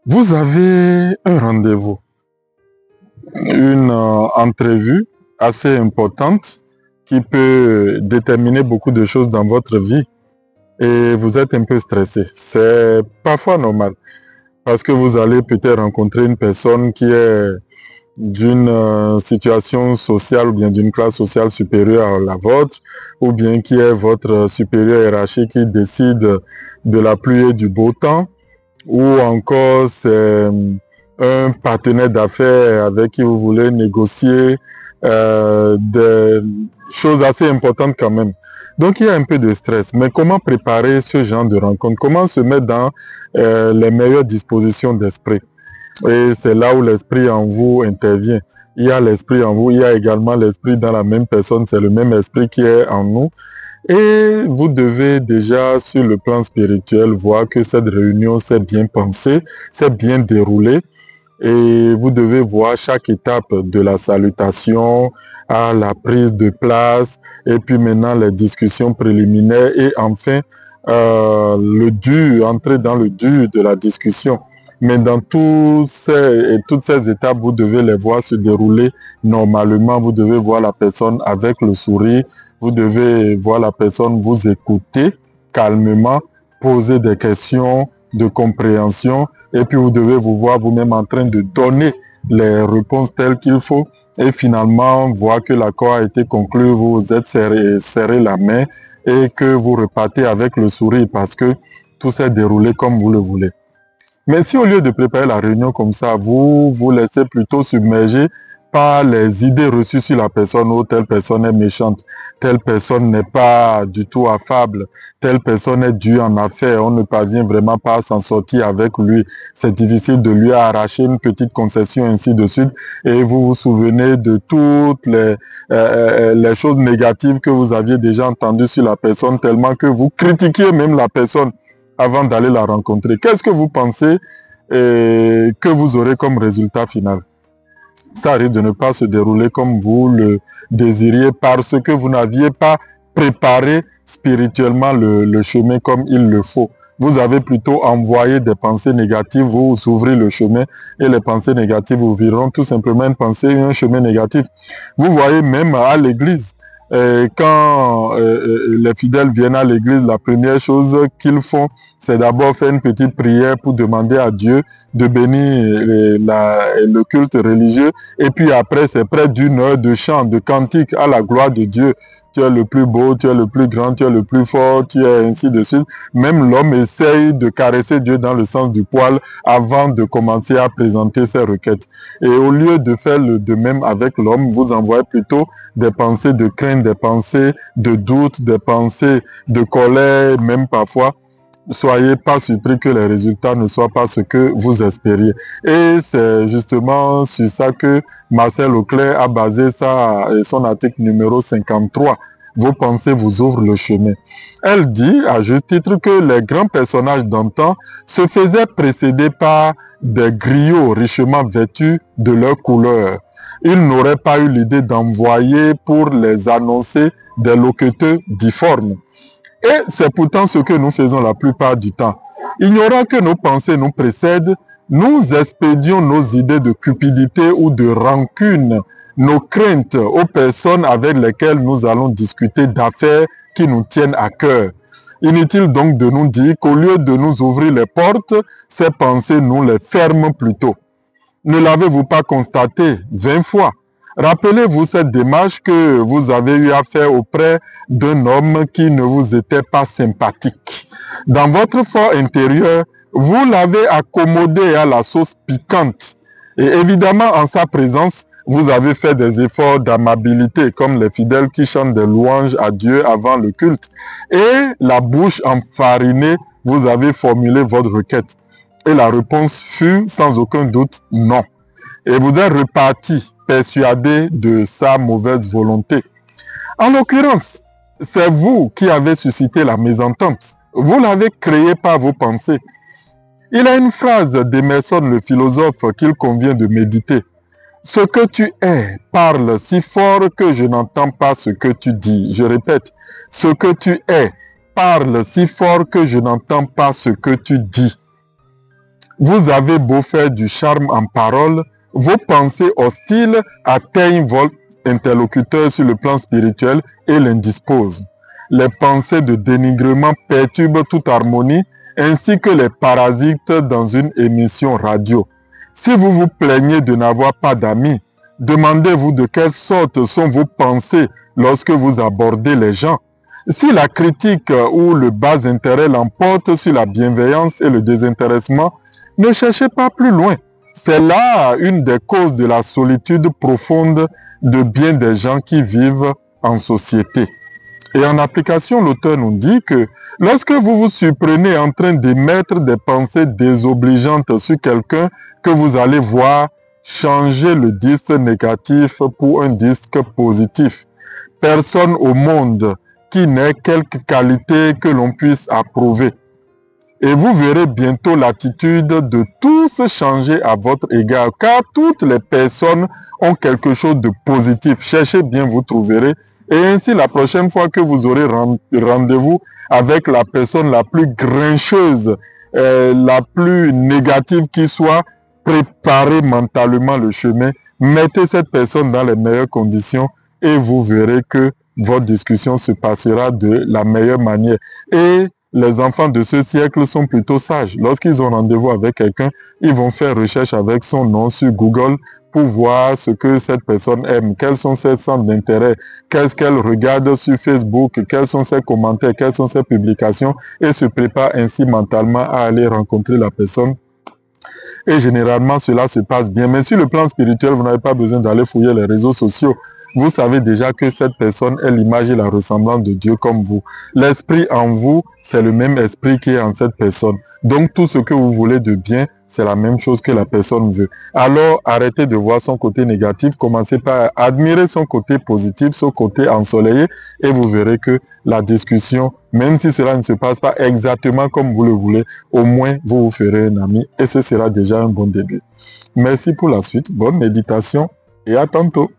Vous avez un rendez-vous, une entrevue assez importante qui peut déterminer beaucoup de choses dans votre vie et vous êtes un peu stressé. C'est parfois normal parce que vous allez peut-être rencontrer une personne qui est d'une situation sociale ou bien d'une classe sociale supérieure à la vôtre ou bien qui est votre supérieur hiérarchique qui décide de la pluie et du beau temps ou encore c'est un partenaire d'affaires avec qui vous voulez négocier des choses assez importantes quand même. Donc il y a un peu de stress. Mais comment préparer ce genre de rencontre? Comment se mettre dans les meilleures dispositions d'esprit? Et c'est là où l'esprit en vous intervient. Il y a l'esprit en vous, il y a également l'esprit dans la même personne, c'est le même esprit qui est en nous. Et vous devez déjà, sur le plan spirituel, voir que cette réunion s'est bien pensée, s'est bien déroulée. Et vous devez voir chaque étape de la salutation à la prise de place, et puis maintenant les discussions préliminaires, et enfin entrer dans le dur de la discussion. Mais dans toutes ces étapes, vous devez les voir se dérouler normalement. Vous devez voir la personne avec le sourire. Vous devez voir la personne vous écouter calmement, poser des questions de compréhension. Et puis vous devez vous voir vous-même en train de donner les réponses telles qu'il faut. Et finalement, voir que l'accord a été conclu, vous vous êtes serré la main et que vous repartez avec le sourire parce que tout s'est déroulé comme vous le voulez. Mais si au lieu de préparer la réunion comme ça, vous vous laissez plutôt submerger par les idées reçues sur la personne, oh, telle personne est méchante, telle personne n'est pas du tout affable, telle personne est due en affaires, on ne parvient vraiment pas à s'en sortir avec lui, c'est difficile de lui arracher une petite concession, ainsi de suite, et vous vous souvenez de toutes les choses négatives que vous aviez déjà entendues sur la personne, tellement que vous critiquiez même la personne avant d'aller la rencontrer. Qu'est-ce que vous pensez que vous aurez comme résultat final? Ça risque de ne pas se dérouler comme vous le désiriez parce que vous n'aviez pas préparé spirituellement le chemin comme il le faut. Vous avez plutôt envoyé des pensées négatives, vous ouvrez le chemin et les pensées négatives vous viront tout simplement une pensée, un chemin négatif. Vous voyez même à l'église, quand les fidèles viennent à l'église, la première chose qu'ils font, c'est d'abord faire une petite prière pour demander à Dieu de bénir le culte religieux. Et puis après, c'est près d'une heure de chant, de cantique à la gloire de Dieu. Tu es le plus beau, tu es le plus grand, tu es le plus fort, tu es ainsi de suite. Même l'homme essaye de caresser Dieu dans le sens du poil avant de commencer à présenter ses requêtes. Et au lieu de faire de même avec l'homme, vous envoyez plutôt des pensées de crainte, des pensées de doute, des pensées de colère, même parfois. Soyez pas surpris que les résultats ne soient pas ce que vous espériez. Et c'est justement sur ça que Marcel Auclair a basé son article numéro 53. Vos pensées vous ouvrent le chemin. Elle dit, à juste titre, que les grands personnages d'antan se faisaient précéder par des griots richement vêtus de leur couleur. Ils n'auraient pas eu l'idée d'envoyer pour les annoncer des loqueteux difformes. Et c'est pourtant ce que nous faisons la plupart du temps. Ignorant que nos pensées nous précèdent, nous expédions nos idées de cupidité ou de rancune, nos craintes aux personnes avec lesquelles nous allons discuter d'affaires qui nous tiennent à cœur. Inutile donc de nous dire qu'au lieu de nous ouvrir les portes, ces pensées nous les ferment plutôt. Ne l'avez-vous pas constaté 20 fois? Rappelez-vous cette démarche que vous avez eu à faire auprès d'un homme qui ne vous était pas sympathique. Dans votre fort intérieur, vous l'avez accommodé à la sauce piquante. Et évidemment, en sa présence, vous avez fait des efforts d'amabilité, comme les fidèles qui chantent des louanges à Dieu avant le culte. Et la bouche enfarinée, vous avez formulé votre requête. Et la réponse fut sans aucun doute non. Et vous êtes reparti persuadé de sa mauvaise volonté. En l'occurrence, c'est vous qui avez suscité la mésentente. Vous l'avez créée par vos pensées. Il y a une phrase d'Emerson, le philosophe, qu'il convient de méditer. Ce que tu es parle si fort que je n'entends pas ce que tu dis. Je répète, ce que tu es parle si fort que je n'entends pas ce que tu dis. Vous avez beau faire du charme en parole, vos pensées hostiles atteignent votre interlocuteur sur le plan spirituel et l'indisposent. Les pensées de dénigrement perturbent toute harmonie, ainsi que les parasites dans une émission radio. Si vous vous plaignez de n'avoir pas d'amis, demandez-vous de quelle sorte sont vos pensées lorsque vous abordez les gens. Si la critique ou le bas intérêt l'emporte sur la bienveillance et le désintéressement, ne cherchez pas plus loin. C'est là une des causes de la solitude profonde de bien des gens qui vivent en société. Et en application, l'auteur nous dit que lorsque vous vous surprenez en train d'émettre des pensées désobligeantes sur quelqu'un que vous allez voir changer le disque négatif pour un disque positif, personne au monde qui n'ait quelque qualité que l'on puisse approuver. Et vous verrez bientôt l'attitude de tous changer à votre égard, car toutes les personnes ont quelque chose de positif. Cherchez bien, vous trouverez. Et ainsi, la prochaine fois que vous aurez rendez-vous avec la personne la plus grincheuse, la plus négative qui soit, préparez mentalement le chemin, mettez cette personne dans les meilleures conditions et vous verrez que votre discussion se passera de la meilleure manière. Et les enfants de ce siècle sont plutôt sages. Lorsqu'ils ont rendez-vous avec quelqu'un, ils vont faire recherche avec son nom sur Google pour voir ce que cette personne aime, quels sont ses centres d'intérêt, qu'est-ce qu'elle regarde sur Facebook, quels sont ses commentaires, quelles sont ses publications, et se préparent ainsi mentalement à aller rencontrer la personne. Et généralement, cela se passe bien. Mais sur le plan spirituel, vous n'avez pas besoin d'aller fouiller les réseaux sociaux. Vous savez déjà que cette personne est l'image et la ressemblance de Dieu comme vous. L'esprit en vous, c'est le même esprit qui est en cette personne. Donc tout ce que vous voulez de bien, c'est la même chose que la personne veut. Alors arrêtez de voir son côté négatif, commencez par admirer son côté positif, son côté ensoleillé, et vous verrez que la discussion, même si cela ne se passe pas exactement comme vous le voulez, au moins vous vous ferez un ami et ce sera déjà un bon début. Merci pour la suite, bonne méditation et à tantôt.